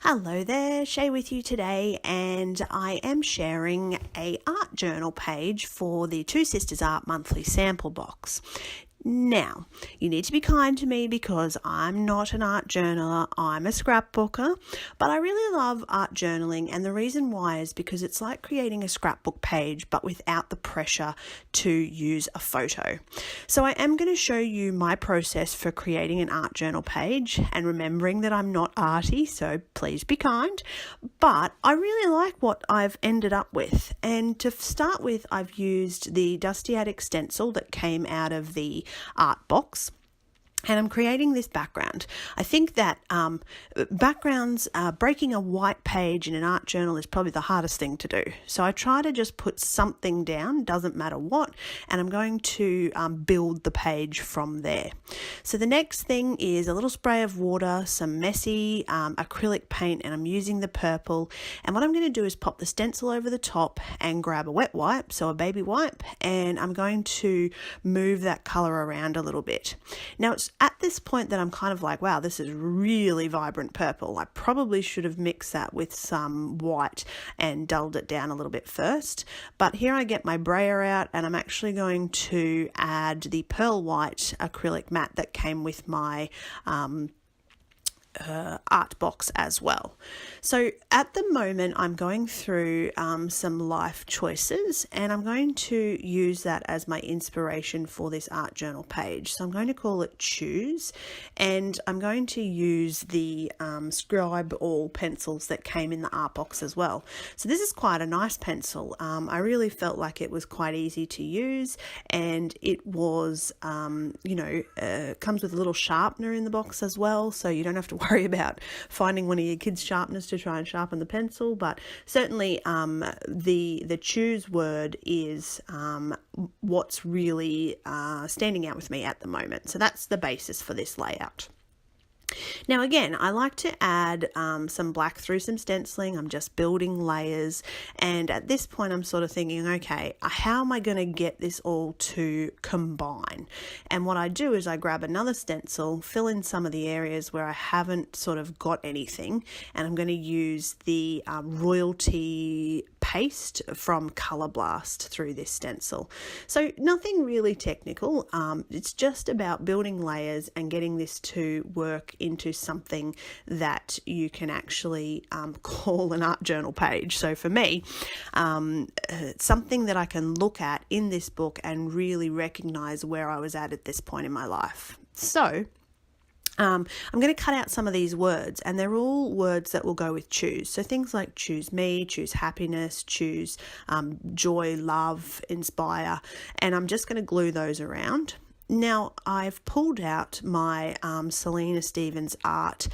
Hello there, Shae with you today, and I am sharing a art journal page for the Two Sisters Art Monthly Sample Box. Now, you need to be kind to me because I'm not an art journaler, I'm a scrapbooker, but I really love art journaling, and the reason why is because it's like creating a scrapbook page but without the pressure to use a photo. So I am going to show you my process for creating an art journal page, and remembering that I'm not arty, so please be kind, but I really like what I've ended up with. And to start with, I've used the Dusty Attic stencil that came out of the art box, and I'm creating this background. I think that backgrounds, breaking a white page in an art journal is probably the hardest thing to do. So I try to just put something down, doesn't matter what, and I'm going to build the page from there. So the next thing is a little spray of water, some messy acrylic paint, and I'm using the purple. And what I'm going to do is pop the stencil over the top and grab a wet wipe, so a baby wipe, and I'm going to move that colour around a little bit. Now it's at this point that I'm kind of like, wow, this is really vibrant purple. I probably should have mixed that with some white and dulled it down a little bit first. But here I get my brayer out, and I'm actually going to add the pearl white acrylic matte that came with my art box as well. So at the moment I'm going through some life choices, and I'm going to use that as my inspiration for this art journal page. So I'm going to call it Choose, and I'm going to use the Scribe All pencils that came in the art box as well. So this is quite a nice pencil. I really felt like it was quite easy to use, and it was comes with a little sharpener in the box as well, so you don't have to worry about finding one of your kids' sharpeners to try and sharpen the pencil. But certainly the choose word is what's really standing out with me at the moment. So that's the basis for this layout. Now again, I like to add some black through some stenciling. I'm just building layers, and at this point I'm sort of thinking, okay, how am I going to get this all to combine? And what I do is I grab another stencil, fill in some of the areas where I haven't sort of got anything, and I'm going to use the royalty paste from Colour Blast through this stencil. So nothing really technical, it's just about building layers and getting this to work into something that you can actually call an art journal page. So for me, something that I can look at in this book and really recognize where I was at this point in my life. So I'm going to cut out some of these words, and they're all words that will go with choose. So things like choose me, choose happiness, choose joy, love, inspire, and I'm just going to glue those around. Now I've pulled out my Selena Stevens art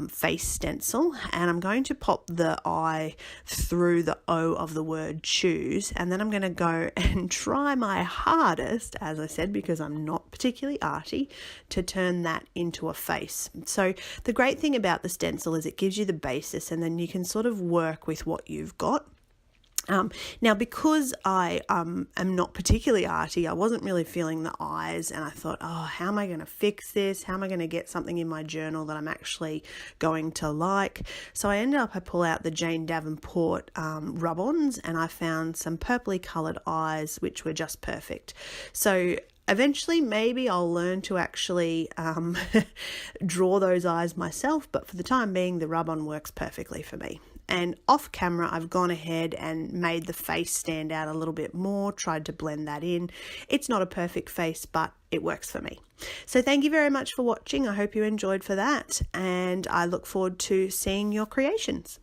face stencil, and I'm going to pop the I through the O of the word choose, and then I'm going to go and try my hardest, as I said, because I'm not particularly arty, to turn that into a face. So the great thing about the stencil is it gives you the basis, and then you can sort of work with what you've got. Now, because I am not particularly arty, I wasn't really feeling the eyes, and I thought, oh, how am I going to fix this? How am I going to get something in my journal that I'm actually going to like? So I pull out the Jane Davenport rub-ons, and I found some purpley coloured eyes, which were just perfect. So eventually, maybe I'll learn to actually draw those eyes myself, but for the time being, the rub-on works perfectly for me. And off camera, I've gone ahead and made the face stand out a little bit more, tried to blend that in. It's not a perfect face, but it works for me. So thank you very much for watching. I hope you enjoyed for that, and I look forward to seeing your creations.